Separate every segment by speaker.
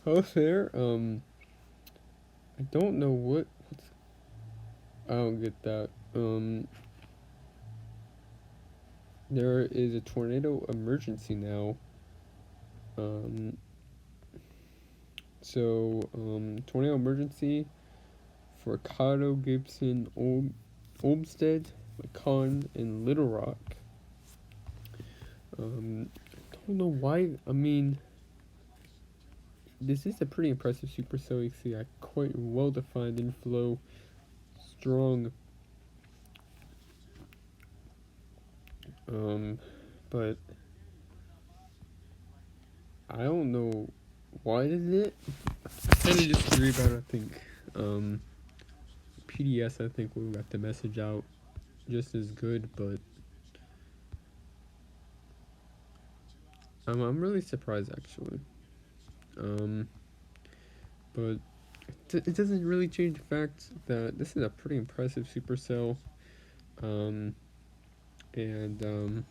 Speaker 1: Hello there. I don't know what's. I don't get that. There is a tornado emergency now. Um, Tornado emergency for Cotto, Gibson, Olmsted, Macon, and Little Rock. I don't know why. I mean, this is a pretty impressive supercell. You see a quite well-defined inflow, strong. Um, but I don't know why is it. I kind of disagree about it. I think PDS. I think we got the message out just as good, but I'm really surprised actually. Um, but it doesn't really change the fact that this is a pretty impressive supercell. Um, and and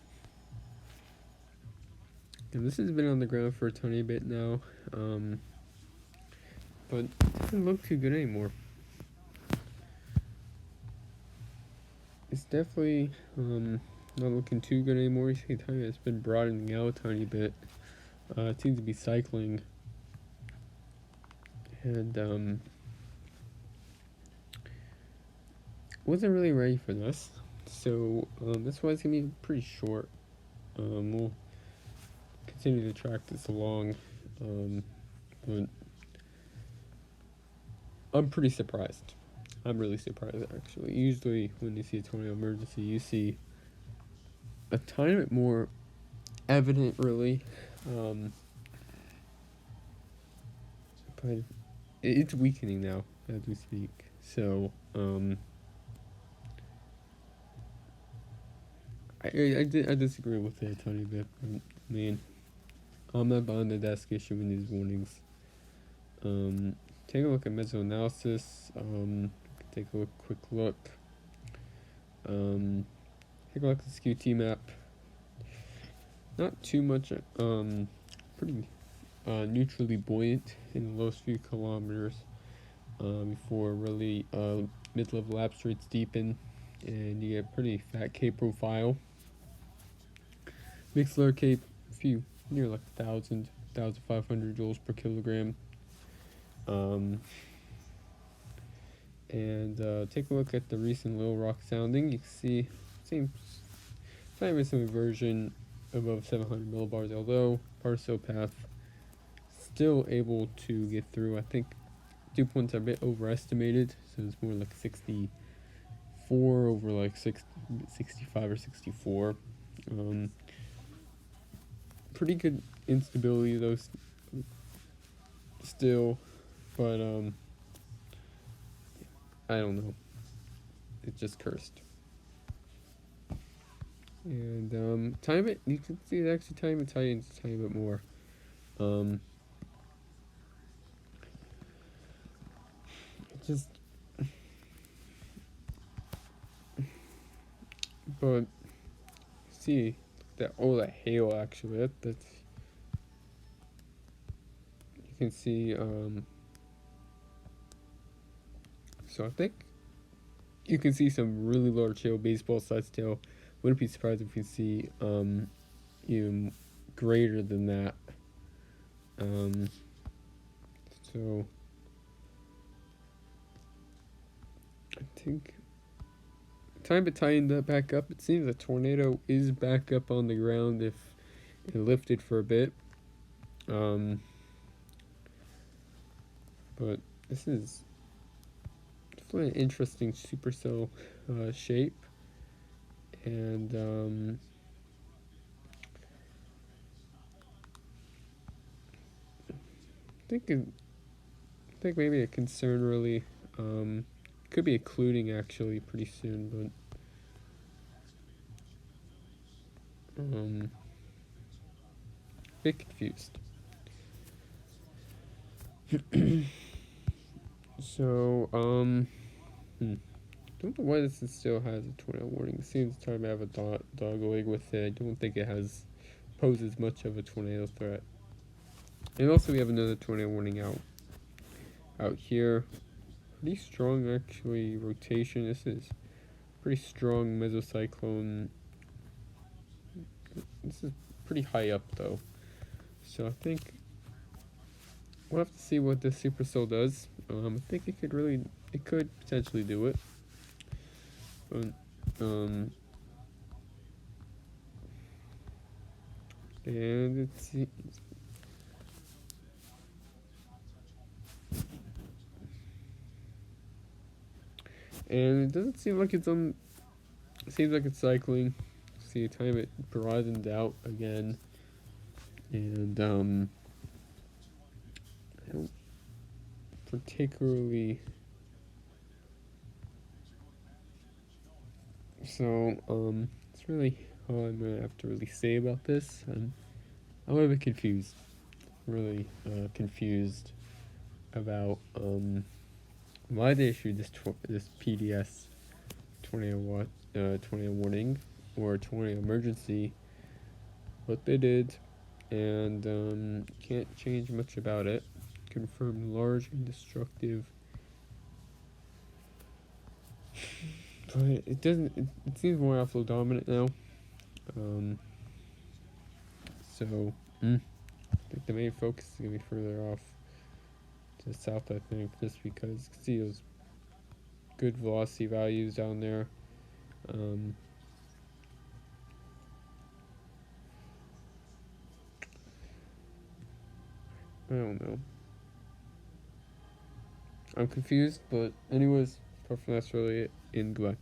Speaker 1: this has been on the ground for a tiny bit now. Um, but it doesn't look too good anymore. It's definitely not looking too good anymore. You see, it's been broadening out a tiny bit. It seems to be cycling, and wasn't really ready for this. So that's why it's gonna be pretty short. We'll continue to track this along, but I'm pretty surprised. I'm really surprised actually. Usually, when you see a tornado emergency, you see a tiny bit more evident, really. But it's weakening now as we speak. So, I disagree with it a tiny bit. I mean, I'm not behind the desk issuing these warnings. Take a look at mesoanalysis. Take a quick look. Take a look at the QT map. Not too much. Pretty neutrally buoyant in the lowest few kilometers. Before really mid-level lap rates deepen, and you get a pretty fat K profile. Mixed lower K, few near like 1,500 joules per kilogram. And take a look at the recent Little Rock sounding. You can see same some inversion above 700 millibars, although parcel path still able to get through. I think dew points are a bit overestimated, so it's more like 64 over like 65 or 64. Pretty good instability though still, but I don't know. It's just cursed. And time it, you can see it actually time it tightens a tiny bit more. Just, but see that that hail actually that's you can see. So I think you can see some really large hail baseball size tail. Wouldn't be surprised if you see even greater than that. So I think time to tighten that back up. It seems a tornado is back up on the ground if it lifted for a bit. But this is definitely an interesting supercell shape, and I think maybe a concern really could be occluding actually pretty soon, but a bit confused. So don't know why this still has a tornado warning. It seems time to have a dog leg with it. I don't think it poses much of a tornado threat. And also we have another tornado warning out here. Pretty strong actually rotation. This is pretty strong mesocyclone. This is pretty high up though. So I think we'll have to see what this supercell does. I think it could potentially do it. But, and it doesn't seem like it's on. It seems like it's cycling. See, time it broadened out again, and I don't particularly. So it's really all I'm gonna have to really say about this. I'm a little bit confused. Really confused about why they issued this PDS tornado warning or tornado emergency. What they did, and can't change much about it. Confirmed large and destructive. But it doesn't. It seems more outflow dominant now. So I think the main focus is gonna be further off to the south. I think just because you can see those good velocity values down there. I don't know. I'm confused, but anyways, apart from that's really it. In goodbye.